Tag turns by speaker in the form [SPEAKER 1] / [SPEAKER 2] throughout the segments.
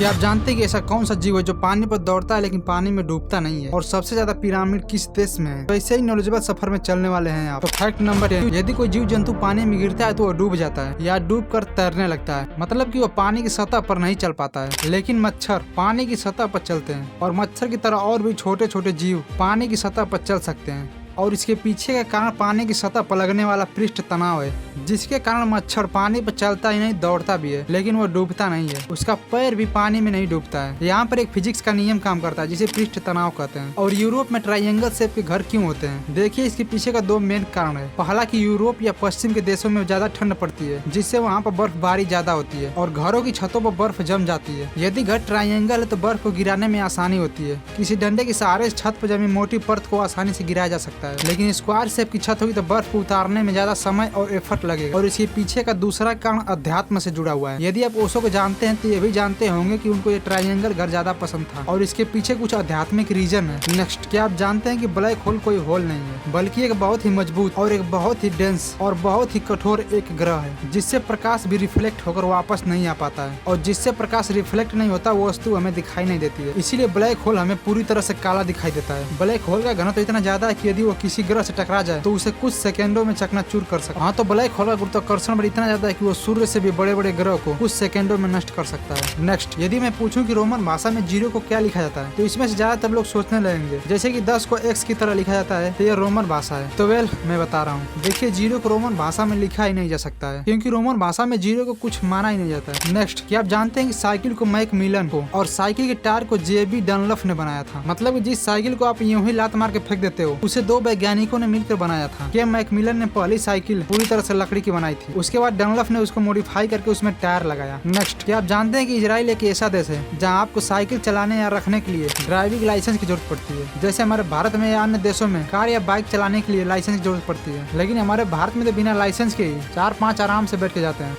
[SPEAKER 1] क्या आप जानते हैं कि ऐसा कौन सा जीव है जो पानी पर दौड़ता है लेकिन पानी में डूबता नहीं है, और सबसे ज्यादा पिरामिड किस देश में है? तो ऐसे ही नॉलेजेबल सफर में चलने वाले हैं आप। तो फैक्ट नंबर 10, यदि कोई जीव जंतु पानी में गिरता है तो वो डूब जाता है या डूब कर तैरने लगता है, मतलब कि वो पानी की सतह पर नहीं चल पाता है। लेकिन मच्छर पानी की सतह पर चलते हैं, और मच्छर की तरह और भी छोटे छोटे जीव पानी की सतह पर चल सकते हैं। और इसके पीछे का कारण पानी की सतह पर लगने वाला पृष्ठ तनाव है, जिसके कारण मच्छर पानी पर चलता ही नहीं दौड़ता भी है, लेकिन वो डूबता नहीं है। उसका पैर भी पानी में नहीं डूबता है। यहाँ पर एक फिजिक्स का नियम काम करता है जिसे पृष्ठ तनाव कहते हैं। और यूरोप में ट्रायंगल शेप के घर क्यों होते हैं? देखिए, इसके पीछे का दो मेन कारण है। पहला कि यूरोप या पश्चिम के देशों में ज्यादा ठंड पड़ती है, जिससे वहाँ पर बर्फबारी ज्यादा होती है और घरों की छतों पर बर्फ जम जाती है। यदि घर ट्रायंगल है तो बर्फ को गिराने में आसानी होती है। किसी डंडे के सहारे छत पर जमी मोटी परत को आसानी से गिराया जा सकता है। लेकिन स्क्वायर शेप की छत होगी तो बर्फ को उतारने में ज्यादा समय और एफर्ट लगेगा। और इसके पीछे का दूसरा कारण अध्यात्म से जुड़ा हुआ है। यदि आप ओशो को जानते हैं तो ये भी जानते होंगे कि उनको ये ट्रायंगल घर ज्यादा पसंद था, और इसके पीछे कुछ आध्यात्मिक रीजन है। नेक्स्ट, क्या आप जानते हैं कि ब्लैक होल कोई होल नहीं है, बल्कि एक बहुत ही मजबूत और एक बहुत ही डेंस और बहुत ही कठोर एक ग्रह है, जिससे प्रकाश भी रिफ्लेक्ट होकर वापस नहीं आ पाता है। और जिससे प्रकाश रिफ्लेक्ट नहीं होता वो वस्तु हमें दिखाई नहीं देती है। इसीलिए ब्लैक होल हमें पूरी तरह से काला दिखाई देता है। ब्लैक होल का घनत्व इतना ज्यादा है कि यदि वो किसी ग्रह से टकरा जाए तो उसे कुछ सेकंडों में चकनाचूर कर सकता है। हाँ, तो ब्लैक होल का गुरुत्वाकर्षण बल इतना ज्यादा है कि वो सूर्य से भी बड़े बड़े ग्रह को कुछ सेकंडों में नष्ट कर सकता है। नेक्स्ट, यदि मैं पूछूं कि रोमन भाषा में जीरो को क्या लिखा जाता है, तो इसमें से ज्यादातर लोग सोचने लगेंगे जैसे कि 10 को x की तरह लिखा जाता है तो ये रोमन भाषा है। तो मैं बता रहा हूँ। देखिए, जीरो को रोमन भाषा में लिखा ही नहीं जा सकता है, क्योंकि रोमन भाषा में जीरो को कुछ माना ही नहीं जाता है। नेक्स्ट, क्या आप जानते हैं कि साइकिल को मैकमिलन को और साइकिल के टायर को जेबी डनलफ ने बनाया था? मतलब जिस साइकिल को आप यूं ही लात मार के फेंक देते हो उसे दो वैज्ञानिकों ने मिलकर बनाया था। क्या मैकमिलन ने पहली साइकिल पूरी तरह से लकड़ी की बनाई थी, उसके बाद डनलफ ने उसको मॉडिफाई करके उसमें टायर लगाया। नेक्स्ट, क्या आप जानते हैं कि इजराइल एक ऐसा देश है जहां आपको साइकिल चलाने या रखने के लिए ड्राइविंग लाइसेंस की जरूरत पड़ती है। जैसे हमारे भारत में या अन्य देशों में कार या बाइक चलाने के लिए लाइसेंस की जरूरत पड़ती है, लेकिन हमारे भारत में तो बिना लाइसेंस के 4-5 आराम से बैठ के जाते हैं।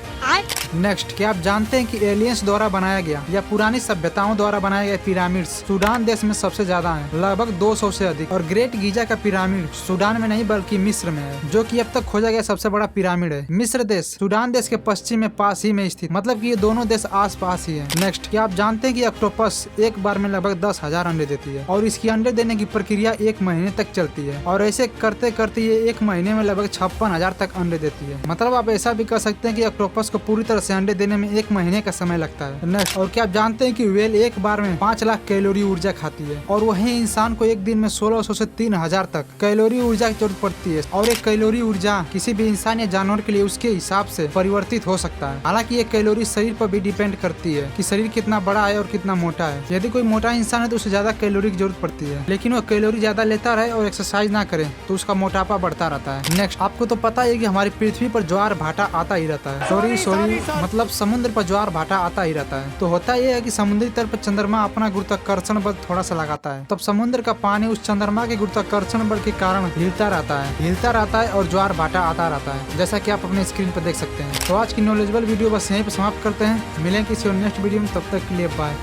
[SPEAKER 1] नेक्स्ट, क्या आप जानते हैं कि एलियंस द्वारा बनाया गया या पुरानी सभ्यताओं द्वारा बनाए गए पिरामिड्स सूडान देश में सबसे ज्यादा हैं, लगभग 200 से अधिक। और ग्रेट गीजा का पिरामिड सूडान में नहीं बल्कि मिस्र में है, जो कि अब तक खोजा गया सबसे बड़ा पिरामिड है। मिस्र देश सूडान देश के पश्चिम में पास ही में स्थित, मतलब कि ये दोनों देश आस पास ही है। नेक्स्ट, क्या आप जानते हैं कि ऑक्टोपस एक बार में लगभग 10,000 अंडे देती है, और इसकी अंडे देने की प्रक्रिया 1 महीने तक चलती है, और ऐसे करते करते ये 1 महीने में लगभग 56,000 तक अंडे देती है। मतलब आप ऐसा भी कर सकते हैं कि ऑक्टोपस को पूरी तरह से अंडे देने में 1 महीने का समय लगता है। नेक्स्ट, और क्या आप जानते हैं कि व्हेल एक बार में 5 लाख कैलोरी ऊर्जा खाती है, और वही इंसान को एक दिन में 1600 से 3000 तक कैलोरी ऊर्जा की जरूरत पड़ती है। और एक कैलोरी ऊर्जा किसी भी इंसान या जानवर के लिए उसके हिसाब से परिवर्तित हो सकता है। हालांकि ये कैलोरी शरीर पर भी डिपेंड करती है कि शरीर कितना बड़ा है और कितना मोटा है। यदि कोई मोटा इंसान है तो उसे ज्यादा कैलोरी की जरूरत पड़ती है, लेकिन वो कैलोरी ज्यादा लेता रहे और एक्सरसाइज ना करे तो उसका मोटापा बढ़ता रहता है। नेक्स्ट, आपको तो पता है कि हमारी पृथ्वी पर ज्वार भाटा आता ही रहता है। सॉरी मतलब समुद्र पर ज्वार भाटा आता ही रहता है। तो होता यह है कि समुद्री तल पर चंद्रमा अपना गुरुत्वाकर्षण बल थोड़ा सा लगाता है, तब समुद्र का पानी उस चंद्रमा के गुरुत्वाकर्षण बल के कारण हिलता रहता है और ज्वार भाटा आता रहता है, जैसा कि आप अपने स्क्रीन पर देख सकते हैं। तो आज की नॉलेजेबल वीडियो बस यहीं पर समाप्त करते हैं। मिलेंगे किसी और नेक्स्ट वीडियो में, तब तक के लिए बाय।